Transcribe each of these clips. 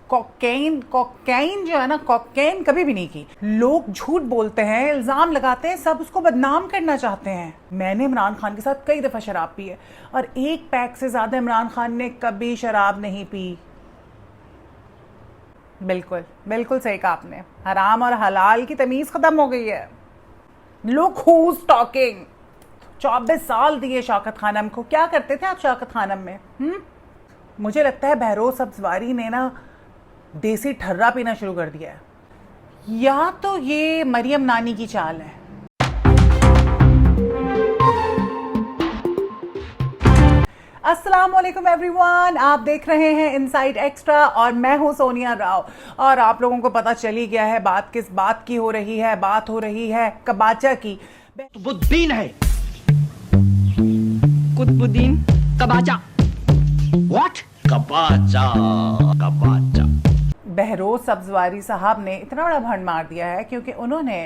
Cocaine cocaine जो है ना, कोकेन कभी भी नहीं की। लोग झूठ बोलते हैं, इल्जाम लगाते हैं, सब उसको बदनाम करना चाहते हैं। मैंने इमरान खान के साथ कई दफा शराब पी है और एक पैक से ज्यादा इमरान खान ने कभी शराब नहीं पी। बिल्कुल बिल्कुल सही कहा आपने, हराम और हलाल की तमीज खत्म हो गई है। Look whose talking. 24 साल दिए शौकत खानम को। क्या करते थे आप शौकत खानम में? मुझे लगता है बहरोज सब्जवारी ने ना देसी ठर्रा पीना शुरू कर दिया है, या तो ये मरियम नानी की चाल है। अस्सलाम वालेकुम एवरीवन, आप देख रहे हैं इनसाइड एक्स्ट्रा और मैं हूं सोनिया राव। और आप लोगों को पता चल ही गया है बात किस बात की हो रही है। बात हो रही है कबाचा की। कुतुबुद्दीन है, कुतुबुद्दीन कबाचा। व्हाट? कबाचा कबाचा। बहरोज सब्जवारी साहब ने इतना बड़ा भंड मार दिया है क्योंकि उन्होंने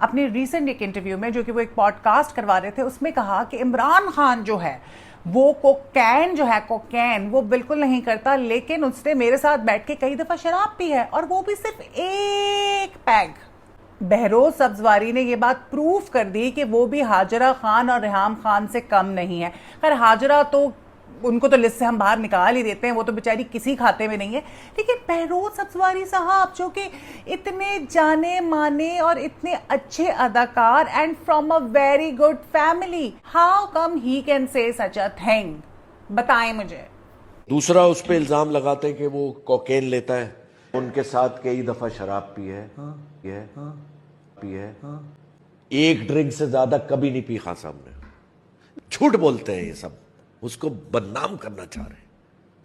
अपने रिसेंट एक इंटरव्यू में, जो कि वो एक पॉडकास्ट करवा रहे थे, उसमें कहा कि इमरान खान जो है वो कोकेन जो है, कोकेन वो बिल्कुल नहीं करता, लेकिन उसने मेरे साथ बैठ के कई दफा शराब पी है और वो भी सिर्फ एक पैग। बहरोज सब्जवारी ने ये बात प्रूफ कर दी कि वो भी हाजरा खान और रेहाम खान से कम नहीं है। खैर हाजरा तो उनको तो लिस्ट से हम बाहर निकाल ही देते हैं, वो तो बेचारी किसी खाते में नहीं है। लेकिन बहरोज सब्जवारी साहब जो कि इतने जाने माने और इतने अच्छे अदाकार and from a very good family, how come he can say such a thing? बताएं मुझे। दूसरा उस पे इल्जाम लगाते हैं कि वो कोकेन लेता है, उनके साथ कई दफा शराब पी है। एक ड्रिंक से ज्यादा कभी नहीं पी खान साहब ने। झूठ बोलते हैं ये सब, उसको बदनाम करना चाह रहे हैं।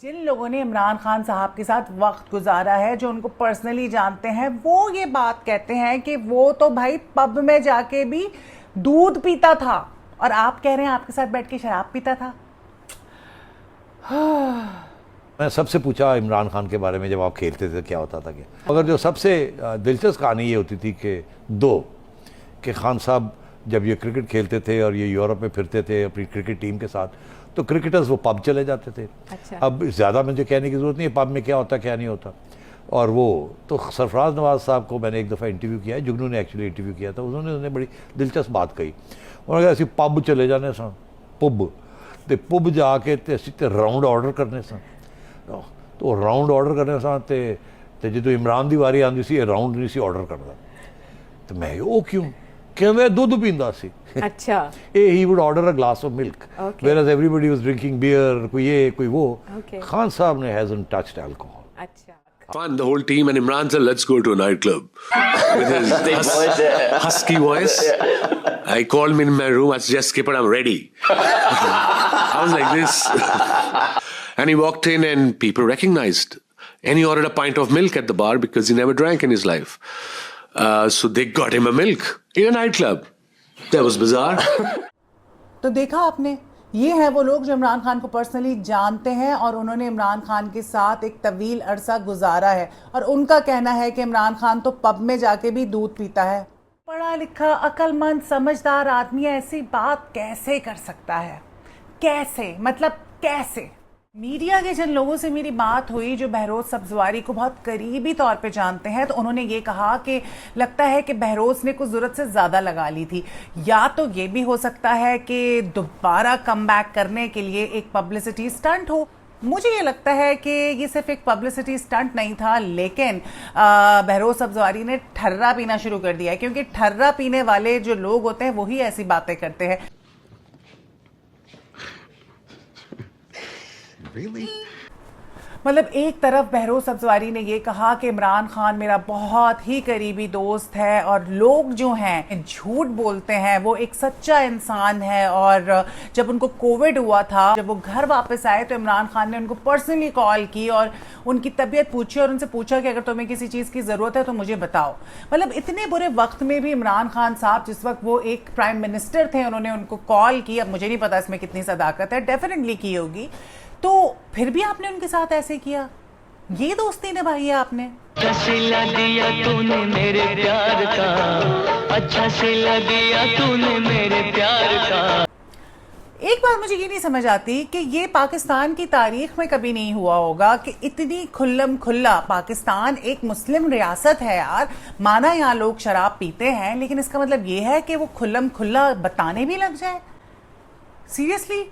जिन लोगों ने इमरान खान साहब के साथ वक्त गुजारा है, जो उनको पर्सनली जानते हैं, वो ये बात कहते हैं कि वो तो भाई पब में जाके भी दूध पीता था और आप कह रहे हैं आपके साथ बैठ के शराब पीता था। मैं सबसे पूछा इमरान खान के बारे में जब आप खेलते थे क्या होता था क्या, मगर जो सबसे दिलचस्प कहानी ये होती थी कि खान साहब जब ये क्रिकेट खेलते थे और ये यूरोप में फिरते थे अपनी क्रिकेट टीम के साथ, तो क्रिकेटर्स वो पब चले जाते थे। अच्छा। अब ज़्यादा मुझे कहने की ज़रूरत नहीं है पब में क्या होता क्या नहीं होता। और वो तो सरफराज नवाज साहब को मैंने एक दफ़ा इंटरव्यू किया है, जुगनू ने एक्चुअली इंटरव्यू किया था, उन्होंने बड़ी दिलचस्प बात कही। उन्होंने कहा ऐसी पब चले जाने सन, पब जाके ते राउंड ऑर्डर करने सन, तो राउंड ऑर्डर करने सन ते जो इमरान की वारी आती सी राउंड नहीं सी ऑर्डर करता। तो मैं वो क्यों कहते दूध पींदा सी। अच्छा। he would order a glass of milk, whereas everybody was drinking beer, कोई ये कोई वो। खान साहब ने hasn't touched alcohol. अच्छा। Fun, the whole team, and Imran said, let's go to a nightclub. With his husky voice. I called him in my room, I said, just Skipper, I'm ready. I was like this. And he walked in and people recognized. And he ordered a pint of milk at the bar because he never drank in his life. So they got him a milk in a nightclub. That was bizarre. तो देखा आपने, ये है वो लोग जो इमरान खान को personally जानते हैं और उन्होंने इमरान खान के साथ एक तवील अरसा गुजारा है और उनका कहना है कि इमरान खान तो पब में जाके भी दूध पीता है। पढ़ा लिखा अक्लमंद समझदार आदमी ऐसी बात कैसे कर सकता है? कैसे, मतलब कैसे? मीडिया के जिन लोगों से मेरी बात हुई जो बहरोज सब्जवारी को बहुत करीबी तौर पे जानते हैं, तो उन्होंने ये कहा कि लगता है कि बहरोज ने कुछ ज़रूरत से ज़्यादा लगा ली थी, या तो ये भी हो सकता है कि दोबारा कमबैक करने के लिए एक पब्लिसिटी स्टंट हो। मुझे ये लगता है कि ये सिर्फ एक पब्लिसिटी स्टंट नहीं था, लेकिन बहरोज सब्जवारी ने ठर्रा पीना शुरू कर दिया है, क्योंकि ठर्रा पीने वाले जो लोग होते हैं वही ऐसी बातें करते हैं। Really? मतलब एक तरफ बहरोज सब्जवारी ने ये कहा कि इमरान खान मेरा बहुत ही करीबी दोस्त है और लोग जो हैं झूठ बोलते हैं, वो एक सच्चा इंसान है। और जब उनको कोविड हुआ था, जब वो घर वापस आए, तो इमरान खान ने उनको पर्सनली कॉल की और उनकी तबीयत पूछी और उनसे पूछा कि अगर तुम्हें किसी चीज़ की ज़रूरत है तो मुझे बताओ। मतलब इतने बुरे वक्त में भी इमरान खान साहब, जिस वक्त वो एक प्राइम मिनिस्टर थे, उन्होंने उनको कॉल की। अब मुझे नहीं पता इसमें कितनी सदाकत है, डेफिनेटली की होगी, तो फिर भी आपने उनके साथ ऐसे किया। ये दोस्ती निभाई है आपने। अच्छा सिला दिया तूने मेरे प्यार का, अच्छा सिला दिया तूने मेरे प्यार का। एक बात मुझे ये नहीं समझ आती कि ये पाकिस्तान की तारीख में कभी नहीं हुआ होगा कि इतनी खुल्लम खुल्ला, पाकिस्तान एक मुस्लिम रियासत है यार, माना यहाँ लोग शराब पीते हैं, लेकिन इसका मतलब ये है कि वो खुल्लम खुल्ला बताने भी लग जाए। सीरियसली,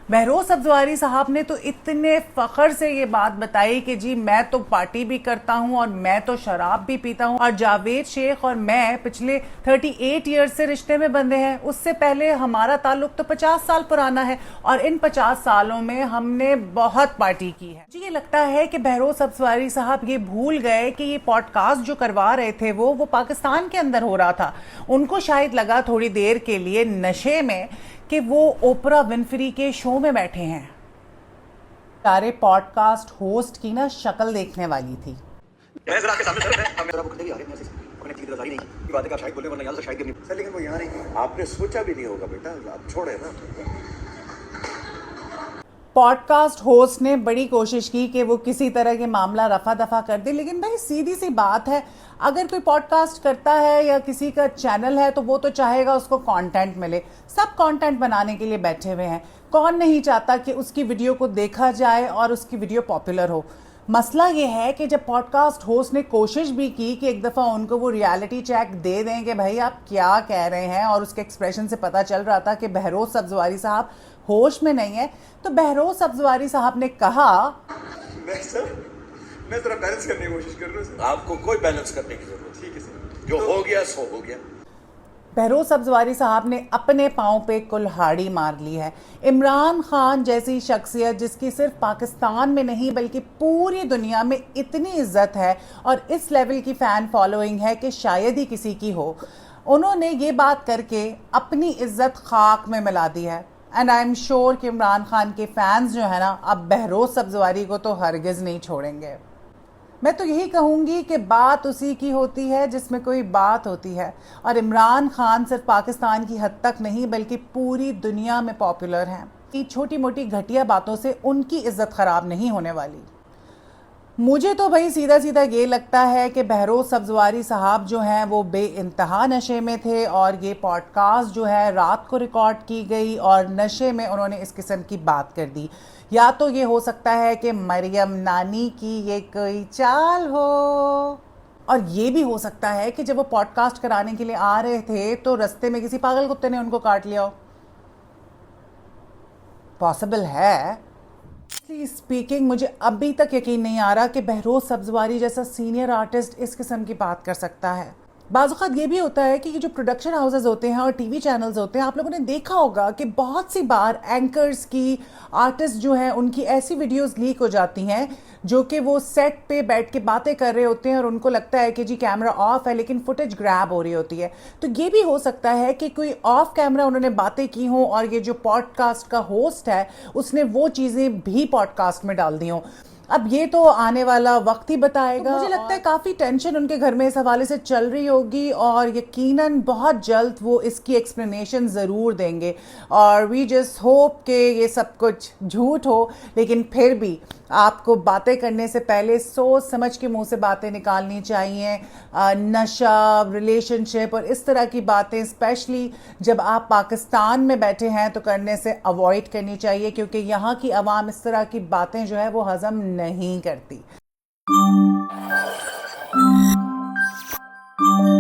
बहरोज सब्जवारी साहब ने तो इतने फख्र से ये बात बताई कि जी मैं तो पार्टी भी करता हूं और मैं तो शराब भी पीता हूं, और जावेद शेख और मैं पिछले 38 ईयर्स से रिश्ते में बंधे हैं। उससे पहले हमारा ताल्लुक तो 50 साल पुराना है और इन 50 सालों में हमने बहुत पार्टी की है। मुझे ये लगता है कि बहरोज सब्जवारी साहब ये भूल गए कि ये पॉडकास्ट जो करवा रहे थे वो पाकिस्तान के अंदर हो रहा था। उनको शायद लगा थोड़ी देर के लिए नशे में कि वो ओपरा विनफ्री के शो में बैठे हैं। सारे पॉडकास्ट होस्ट की ना शक्ल देखने वाली थी। मैं जरा आपके सामने सर, मैं जरा बुक नहीं आ रही, मैं अपने की रजाई नहीं की बात है, आप शायद बोले वरना यहाँ से शायद सर, लेकिन वो यहाँ नहीं। आपने सोचा भी नहीं होगा बेटा, आप छोड़े ना। पॉडकास्ट होस्ट ने बड़ी कोशिश की कि वो किसी तरह के मामला रफा दफा कर दे, लेकिन भाई सीधी सी बात है, अगर कोई पॉडकास्ट करता है या किसी का चैनल है तो वो तो चाहेगा उसको कंटेंट मिले। सब कंटेंट बनाने के लिए बैठे हुए हैं, कौन नहीं चाहता कि उसकी वीडियो को देखा जाए और उसकी वीडियो पॉपुलर हो। मसला ये है कि जब पॉडकास्ट होस्ट ने कोशिश भी की कि एक दफ़ा उनको वो रियलिटी चेक दे दें कि भाई आप क्या कह रहे हैं, और उसके एक्सप्रेशन से पता चल रहा था कि बहरोज सब्जवारी साहब होश में नहीं है, तो बहरोज सब्जवारी साहब ने कहा, मैं जरा बैलेंस करने की कोशिश कर रहा हूँ सर। आपको कोई बैलेंस करने की जरूरत नहीं। ठीक है सर, जो हो गया सो हो गया। बहरोज सब्जवारी साहब ने अपने पाँव पे कुल्हाड़ी मार ली है। इमरान खान जैसी शख्सियत जिसकी सिर्फ पाकिस्तान में नहीं बल्कि पूरी दुनिया में इतनी इज्जत है और इस लेवल की फ़ैन फॉलोइंग है कि शायद ही किसी की हो, उन्होंने ये बात करके अपनी इज्जत खाक में मिला दी है। एंड आई एम श्योर कि इमरान खान के फैंस जो है ना, अब बहरोज सब्जवारी को तो हरगिज़ नहीं छोड़ेंगे। मैं तो यही कहूँगी कि बात उसी की होती है जिसमें कोई बात होती है, और इमरान खान सिर्फ पाकिस्तान की हद तक नहीं बल्कि पूरी दुनिया में पॉपुलर हैं। ये छोटी मोटी घटिया बातों से उनकी इज्जत ख़राब नहीं होने वाली। मुझे तो भाई सीधा सीधा ये लगता है कि बहरोज सब्जवारी साहब जो हैं वो बेइंतहा नशे में थे, और ये पॉडकास्ट जो है रात को रिकॉर्ड की गई और नशे में उन्होंने इस किस्म की बात कर दी। या तो ये हो सकता है कि मरियम नानी की ये कोई चाल हो, और ये भी हो सकता है कि जब वो पॉडकास्ट कराने के लिए आ रहे थे तो रास्ते में किसी पागल कुत्ते ने उनको काट लिया हो। पॉसिबल है। स्पीकिंग, मुझे अभी तक यकीन नहीं आ रहा कि बहरोज सब्जवारी जैसा सीनियर आर्टिस्ट इस किस्म की बात कर सकता है। बाज़-औक़ात ये भी होता है कि ये जो प्रोडक्शन हाउसेस होते हैं और टीवी चैनल्स होते हैं, आप लोगों ने देखा होगा कि बहुत सी बार एंकर्स की, आर्टिस्ट जो हैं उनकी ऐसी वीडियोस लीक हो जाती हैं जो कि वो सेट पे बैठ के बातें कर रहे होते हैं और उनको लगता है कि जी कैमरा ऑफ है लेकिन फुटेज ग्रैब हो रही होती है। तो ये भी हो सकता है कि कोई ऑफ कैमरा उन्होंने बातें की हों और ये जो पॉडकास्ट का होस्ट है उसने वो चीज़ें भी पॉडकास्ट में डाल दी हों। अब ये तो आने वाला वक्त ही बताएगा। मुझे लगता है काफ़ी टेंशन उनके घर में इस हवाले से चल रही होगी और यकीनन बहुत जल्द वो इसकी एक्सप्लेनेशन ज़रूर देंगे, और वी जस्ट होप कि ये सब कुछ झूठ हो, लेकिन फिर भी आपको बातें करने से पहले सोच समझ के मुंह से बातें निकालनी चाहिए। नशा, रिलेशनशिप और इस तरह की बातें स्पेशली जब आप पाकिस्तान में बैठे हैं तो करने से अवॉइड करनी चाहिए, क्योंकि यहाँ की आवाम इस तरह की बातें जो है वो हज़म नहीं करती।